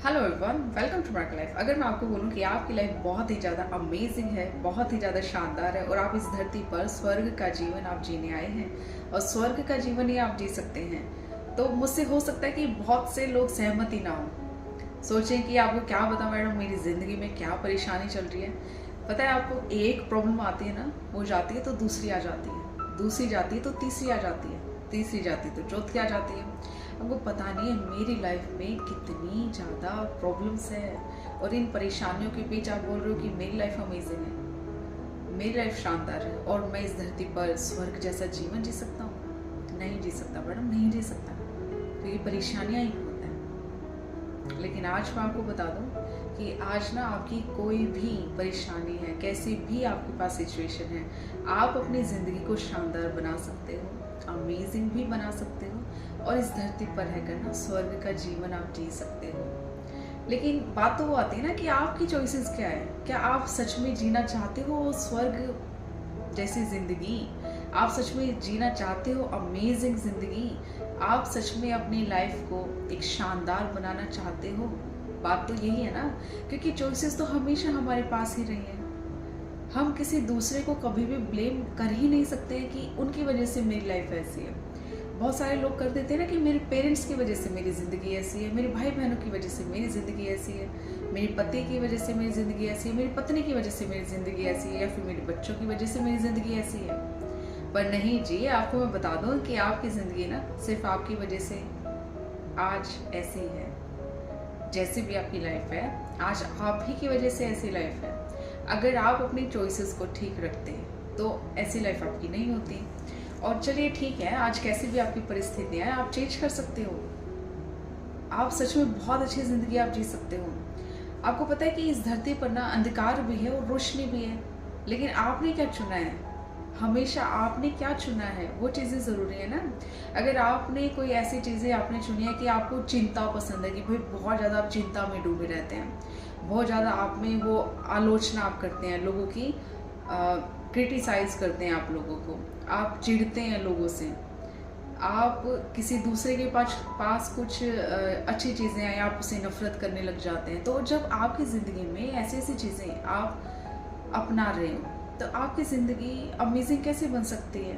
Hello everyone, welcome to my life. अगर मैं आपको बोलूं कि आपकी लाइफ बहुत ही ज़्यादा अमेजिंग है, बहुत ही ज़्यादा शानदार है और आप इस धरती पर स्वर्ग का जीवन आप जीने आए हैं और स्वर्ग का जीवन ही आप जी सकते हैं, तो मुझसे हो सकता है कि बहुत से लोग सहमत ही ना हो। सोचें कि आपको क्या पता मैडम, मेरी ज़िंदगी में क्या परेशानी चल रही है। पता है आपको, एक प्रॉब्लम आती है ना, वो जाती है तो दूसरी आ जाती है, दूसरी जाती है तो तीसरी आ जाती है, तीसरी जाती है तो चौथी आ जाती है। आपको पता नहीं है मेरी लाइफ में कितनी ज़्यादा प्रॉब्लम्स है और इन परेशानियों के बीच आप बोल रहे हो कि मेरी लाइफ अमेजिंग है, मेरी लाइफ शानदार है और मैं इस धरती पर स्वर्ग जैसा जीवन जी सकता हूँ। नहीं जी सकता मैडम, नहीं जी सकता, क्योंकि परेशानियाँ ही बहुत हैं। लेकिन आज मैं आपको बता दूँ कि आज ना आपकी कोई भी परेशानी है, कैसी भी आपके पास सिचुएशन है, आप अपनी ज़िंदगी को शानदार बना सकते हो, अमेजिंग भी बना सकते हो और इस धरती पर रहकर ना स्वर्ग का जीवन आप जी सकते हो। लेकिन बात तो वो आती है ना कि आपकी चॉइसेस क्या है। क्या आप सच में जीना चाहते हो स्वर्ग जैसी जिंदगी? आप सच में जीना चाहते हो अमेजिंग जिंदगी? आप सच में अपनी लाइफ को एक शानदार बनाना चाहते हो? बात तो यही है ना, क्योंकि चॉइसेस तो हमेशा हमारे पास ही रही है। हम किसी दूसरे को कभी भी ब्लेम कर ही नहीं सकते हैं कि उनकी वजह से मेरी लाइफ ऐसी है। बहुत सारे लोग कर देते हैं ना कि मेरे पेरेंट्स की वजह से मेरी ज़िंदगी ऐसी है, मेरे भाई बहनों की वजह से मेरी ज़िंदगी ऐसी है, मेरे पति की वजह से मेरी ज़िंदगी ऐसी है, मेरी पत्नी की वजह से मेरी ज़िंदगी ऐसी है, या फिर मेरे बच्चों की वजह से मेरी ज़िंदगी ऐसी है। पर नहीं जी, आपको मैं बता दूँ कि आपकी ज़िंदगी ना सिर्फ आपकी वजह से आज ऐसी है। जैसी भी आपकी लाइफ है, आज आप ही की वजह से ऐसी लाइफ है। अगर आप अपनी चॉइसेस को ठीक रखते हैं तो ऐसी लाइफ आपकी नहीं होती। और चलिए ठीक है, आज कैसी भी आपकी परिस्थितियाँ हैं, आप चेंज कर सकते हो। आप सच में बहुत अच्छी ज़िंदगी आप जी सकते हो। आपको पता है कि इस धरती पर ना अंधकार भी है और रोशनी भी है, लेकिन आपने क्या चुना है? हमेशा आपने क्या चुना है वो चीज़ें ज़रूरी है ना। अगर आपने कोई ऐसी चीज़ें आपने चुनी है कि आपको चिंता पसंद है, कि भाई बहुत ज़्यादा आप चिंता में डूबे रहते हैं, बहुत ज़्यादा आप में वो आलोचना आप करते हैं लोगों की, क्रिटिसाइज करते हैं आप लोगों को, आप चिढ़ते हैं लोगों से, आप किसी दूसरे के पास कुछ अच्छी चीज़ें आए आप उसे नफरत करने लग जाते हैं। तो जब आपकी ज़िंदगी में ऐसी ऐसी चीज़ें आप अपना रहे हो तो आपकी ज़िंदगी अमेजिंग कैसे बन सकती है?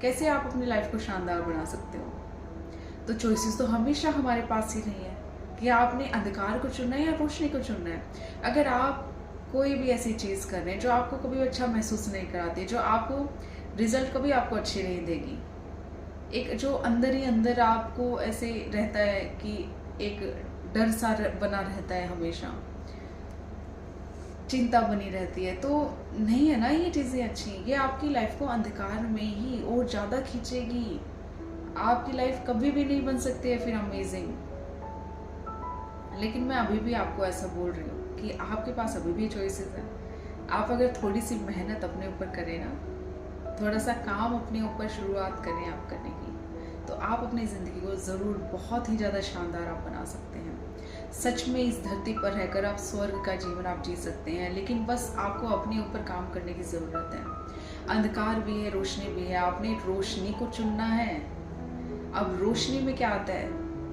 कैसे आप अपनी लाइफ को शानदार बना सकते हो? तो चॉइसेस तो हमेशा हमारे पास ही रही है कि आपने अंधकार को चुनना है या रोशनी को चुनना है। अगर आप कोई भी ऐसी चीज़ कर रहे हैं जो आपको कभी अच्छा महसूस नहीं कराती, जो आपको रिजल्ट कभी आपको अच्छी नहीं देगी, एक जो अंदर ही अंदर आपको ऐसे रहता है कि एक डर सा बना रहता है, हमेशा चिंता बनी रहती है, तो नहीं है ना ये चीज़ें अच्छी। ये आपकी लाइफ को अंधकार में ही और ज़्यादा खींचेगी। आपकी लाइफ कभी भी नहीं बन सकती है फिर अमेजिंग। लेकिन मैं अभी भी आपको ऐसा बोल रही हूँ कि आपके पास अभी भी चॉइसेस हैं। आप अगर थोड़ी सी मेहनत अपने ऊपर करें ना, थोड़ा सा काम अपने ऊपर शुरुआत करें आप करने की, तो आप अपनी ज़िंदगी को ज़रूर बहुत ही ज़्यादा शानदार आप बना सकते हैं। सच में इस धरती पर रहकर आप स्वर्ग का जीवन आप जी सकते हैं, लेकिन बस आपको अपने ऊपर काम करने की ज़रूरत है। अंधकार भी है, रोशनी भी है, आपने रोशनी को चुनना है। अब रोशनी में क्या आता है?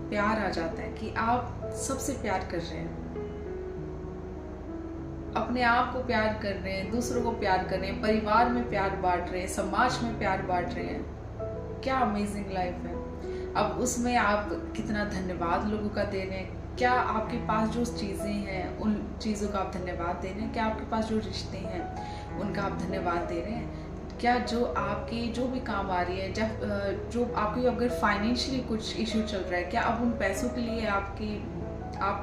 प्यार आ जाता है कि आप सबसे प्यार कर रहे हैं, अपने आप को प्यार कर रहे हैं, दूसरों को प्यार कर रहे हैं, परिवार में प्यार बांट रहे हैं, समाज में प्यार बांट रहे हैं। क्या अमेजिंग लाइफ है। अब उसमें आप कितना धन्यवाद लोगों का दे रहे हैं। क्या आपके पास जो चीज़ें हैं उन चीज़ों का आप धन्यवाद दे रहे हैं? क्या आपके पास जो रिश्ते हैं उनका आप धन्यवाद दे रहे हैं? क्या जो आपकी जो भी काम आ रही है, जब जो आपकी अगर फाइनेंशियली कुछ इशू चल रहा है, क्या अब उन पैसों के लिए आप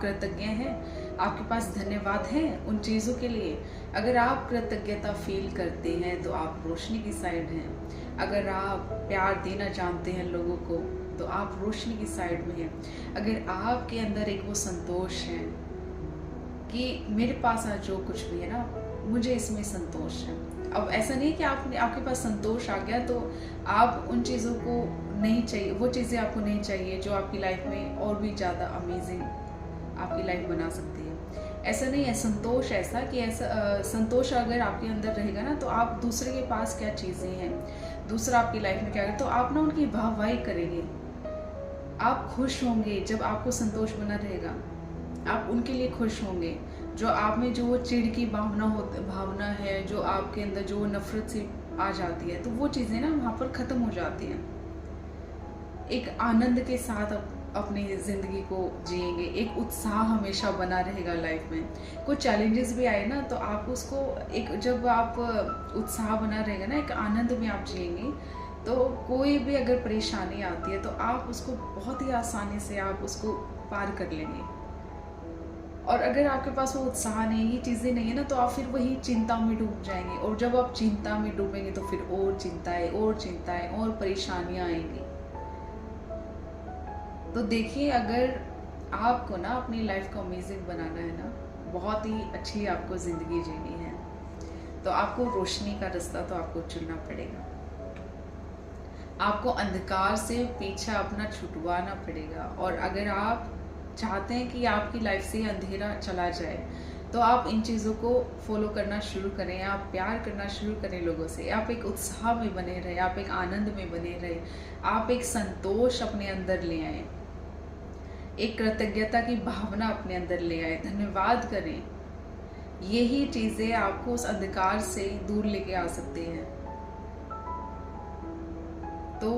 कृतज्ञ हैं? आपके पास धन्यवाद है उन चीज़ों के लिए? अगर आप कृतज्ञता फील करते हैं तो आप रोशनी की साइड हैं। अगर आप प्यार देना जानते हैं लोगों को तो आप रोशनी की साइड में हैं। अगर आपके अंदर एक वो संतोष है कि मेरे पास आज जो कुछ भी है ना, मुझे इसमें संतोष है। अब ऐसा नहीं कि आपके पास संतोष आ गया तो आप उन चीज़ों को नहीं चाहिए, वो चीज़ें आपको नहीं चाहिए जो आपकी लाइफ में और भी ज़्यादा अमेजिंग आपकी लाइफ बना सकती है। ऐसा नहीं है। संतोष ऐसा कि संतोष अगर आपके अंदर रहेगा ना, तो आप दूसरे के पास क्या चीज़ें हैं, दूसरा आपकी लाइफ में क्या करे, तो आप ना उनकी वाहवाही करेंगे। आप खुश होंगे जब आपको संतोष बना रहेगा। आप उनके लिए खुश होंगे। जो आप में जो वो चिढ़ की भावना है, जो आपके अंदर जो वो नफ़रत सी आ जाती है, तो वो चीज़ें ना वहाँ पर ख़त्म हो जाती हैं। एक आनंद के साथ अपनी ज़िंदगी को जिएंगे, एक उत्साह हमेशा बना रहेगा लाइफ में। कुछ चैलेंजेस भी आए ना, तो आप उसको एक, जब आप उत्साह बना रहेगा ना, एक आनंद में आप जिएंगे, तो कोई भी अगर परेशानी आती है तो आप उसको बहुत ही आसानी से आप उसको पार कर लेंगे। और अगर आपके पास वो उत्साह नहीं, ये चीज़ें नहीं है ना, तो आप फिर वही चिंता में डूब जाएंगे। और जब आप चिंता में डूबेंगे तो फिर और चिंताएं और परेशानियां आएंगी। तो देखिए, अगर आपको ना अपनी लाइफ को अमेजिंग बनाना है ना, बहुत ही अच्छी आपको ज़िंदगी जीनी है, तो आपको रोशनी का रास्ता तो आपको चुनना पड़ेगा। आपको अंधकार से पीछा अपना छुटवाना पड़ेगा। और अगर आप चाहते हैं कि आपकी लाइफ से अंधेरा चला जाए, तो आप इन चीज़ों को फॉलो करना शुरू करें। आप प्यार करना शुरू करें लोगों से। आप एक उत्साह में बने रहे, आप एक आनंद में बने रहे, आप एक संतोष अपने अंदर ले आए, एक कृतज्ञता की भावना अपने अंदर ले आए, धन्यवाद करें। यही चीज़ें आपको उस अंधकार से दूर लेके आ सकती हैं। तो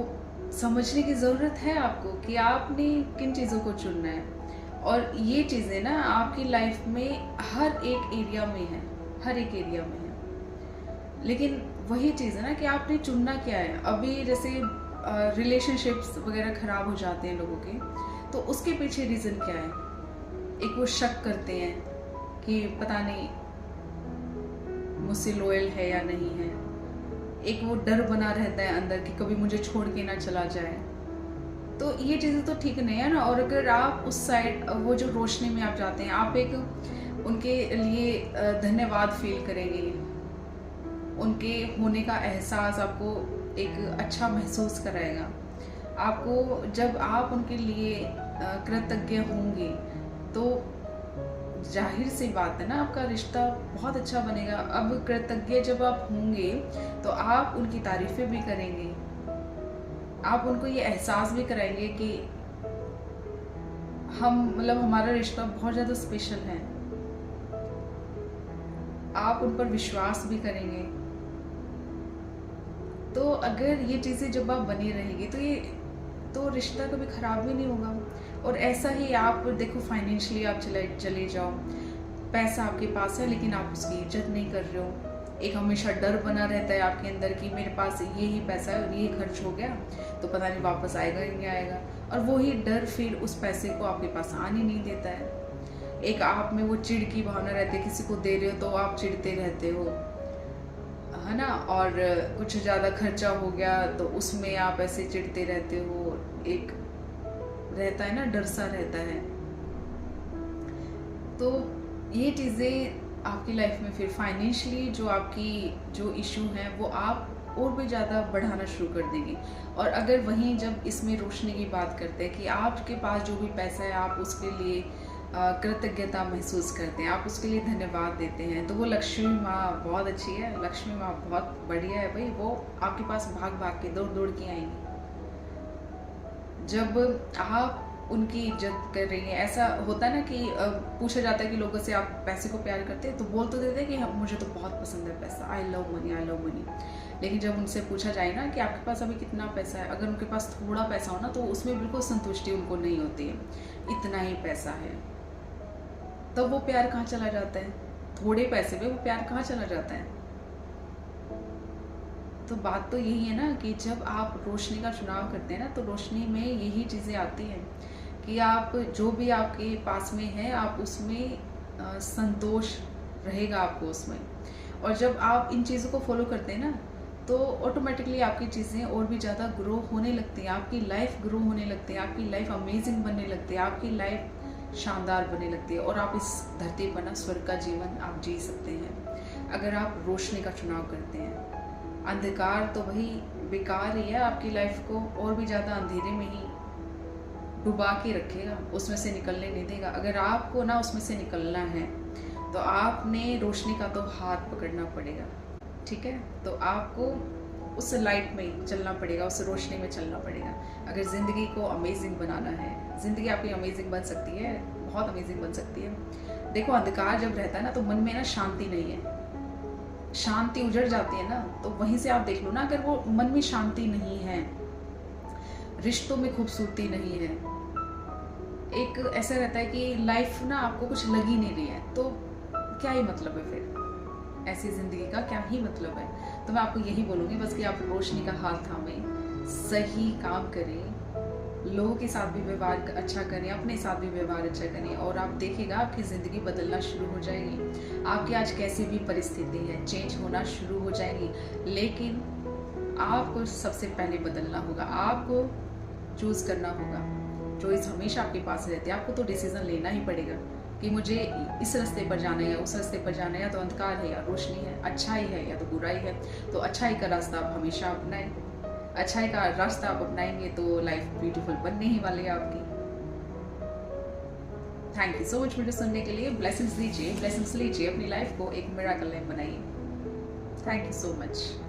समझने की ज़रूरत है आपको कि आपने किन चीज़ों को चुनना है। और ये चीज़ें ना आपकी लाइफ में हर एक एरिया में है, हर एक एरिया में है। लेकिन वही चीज़ है ना कि आपने चुनना क्या है। अभी जैसे रिलेशनशिप्स वगैरह ख़राब हो जाते हैं लोगों के, तो उसके पीछे रीज़न क्या है? एक वो शक करते हैं कि पता नहीं मुझसे लॉयल है या नहीं है। एक वो डर बना रहता है अंदर कि कभी मुझे छोड़ के ना चला जाए। तो ये चीज़ें तो ठीक नहीं है ना। और अगर आप उस साइड, वो जो रोशनी में आप जाते हैं, आप एक उनके लिए धन्यवाद फील करेंगे, उनके होने का एहसास आपको एक अच्छा महसूस कराएगा। आपको जब आप उनके लिए कृतज्ञ होंगे, तो जाहिर सी बात है ना, आपका रिश्ता बहुत अच्छा बनेगा। अब कृतज्ञ जब आप होंगे तो आप उनकी तारीफ़ें भी करेंगे, आप उनको ये एहसास भी कराएंगे कि हम, मतलब हमारा रिश्ता बहुत ज़्यादा स्पेशल है। आप उन पर विश्वास भी करेंगे। तो अगर ये चीज़ें जब आप बनी रहेगी, तो रिश्ता कभी ख़राब भी नहीं होगा। और ऐसा ही आप देखो, फाइनेंशियली आप चले जाओ, पैसा आपके पास है लेकिन आप उसकी इज्जत नहीं कर रहे हो। एक हमेशा डर बना रहता है आपके अंदर कि मेरे पास ये ही पैसा है और ये खर्च हो गया तो पता नहीं वापस आएगा या नहीं आएगा। और वही डर फिर उस पैसे को आपके पास आने नहीं देता है। एक आप में वो चिढ़ की भावना रहती है, किसी को दे रहे हो तो आप चिढ़ते रहते हो, है ना। और कुछ ज़्यादा खर्चा हो गया तो उसमें आप ऐसे चिढ़ते रहते हो। एक रहता है ना, डर सा रहता है। तो ये चीज़ें आपकी लाइफ में फिर फाइनेंशियली जो इशू हैं वो आप और भी ज़्यादा बढ़ाना शुरू कर देंगे। और अगर वहीं जब इसमें रोशनी की बात करते हैं कि आपके पास जो भी पैसा है, आप उसके लिए कृतज्ञता महसूस करते हैं, आप उसके लिए धन्यवाद देते हैं, तो वो लक्ष्मी माँ बहुत अच्छी है, लक्ष्मी माँ बहुत बढ़िया है भाई। वो आपके पास भाग भाग के दौड़ दौड़ के आएंगी जब आप उनकी इज्जत कर रही हैं। ऐसा होता है ना कि पूछा जाता है कि लोगों से आप पैसे को प्यार करते हैं, तो बोल तो देते हैं कि हम, मुझे तो बहुत पसंद है पैसा, I love money, I love money. लेकिन जब उनसे पूछा जाए ना कि आपके पास अभी कितना पैसा है, अगर उनके पास थोड़ा पैसा हो ना, तो उसमें बिल्कुल संतुष्टि उनको नहीं होती है, इतना ही पैसा है। तो वो प्यार कहाँ चला जाता है? थोड़े पैसे में वो प्यार कहाँ चला जाता है? तो बात तो यही है ना कि जब आप रोशनी का चुनाव करते हैं ना, तो रोशनी में यही चीज़ें आती हैं कि आप जो भी आपके पास में है, आप उसमें संतोष रहेगा आपको उसमें। और जब आप इन चीज़ों को फॉलो करते हैं ना, तो ऑटोमेटिकली आपकी चीज़ें और भी ज़्यादा ग्रो होने लगती हैं, आपकी लाइफ ग्रो होने लगती है, आपकी लाइफ अमेजिंग बनने लगती है, आपकी लाइफ शानदार बनने लगती है। और आप इस धरती पर ना स्वर्ग का जीवन आप जी सकते हैं अगर आप रोशनी का चुनाव करते हैं। अंधकार तो वही बेकार ही है, आपकी लाइफ को और भी ज़्यादा अंधेरे में ही डुबा के रखेगा, उसमें से निकलने नहीं देगा। अगर आपको ना उसमें से निकलना है तो आपने रोशनी का तो हाथ पकड़ना पड़ेगा, ठीक है। तो आपको उस लाइट में चलना पड़ेगा, उस रोशनी में चलना पड़ेगा। अगर ज़िंदगी को अमेजिंग बनाना है, ज़िंदगी आपकी अमेजिंग बन सकती है, बहुत अमेजिंग बन सकती है। देखो, अंधकार जब रहता है ना तो मन में ना शांति नहीं है, शांति उजड़ जाती है ना, तो वहीं से आप देख लो ना, अगर वो मन में शांति नहीं है, रिश्तों में खूबसूरती नहीं है, एक ऐसा रहता है कि लाइफ ना आपको कुछ लग ही नहीं रही है, तो क्या ही मतलब है फिर, ऐसी जिंदगी का क्या ही मतलब है। तो मैं आपको यही बोलूँगी बस कि आप रोशनी का हाथ थामें, सही काम करें, लोगों के साथ भी व्यवहार अच्छा करें, अपने साथ भी व्यवहार अच्छा करें, और आप देखिएगा आपकी ज़िंदगी बदलना शुरू हो जाएगी। आपकी आज कैसी भी परिस्थिति है चेंज होना शुरू हो जाएगी, लेकिन आपको सबसे पहले बदलना होगा, आपको चूज़ करना होगा। चॉइस हमेशा आपके पास रहती है, आपको तो डिसीजन लेना ही पड़ेगा कि मुझे इस रास्ते पर जाना है या उस रास्ते पर जाना है, या तो अंधकार है या रोशनी है, अच्छाई है या तो बुराई है। तो अच्छाई का रास्ता आप हमेशा अपनाएं, अच्छाई का रास्ता आप अपनाएंगे तो लाइफ ब्यूटीफुल बनने ही वाली है आपकी। Thank you so much video सुनने के लिए। ब्लेसिंग्स दीजिए, ब्लेसिंग्स लीजिए, अपनी लाइफ को एक मिरेकल लाइफ बनाइए। Thank you so much.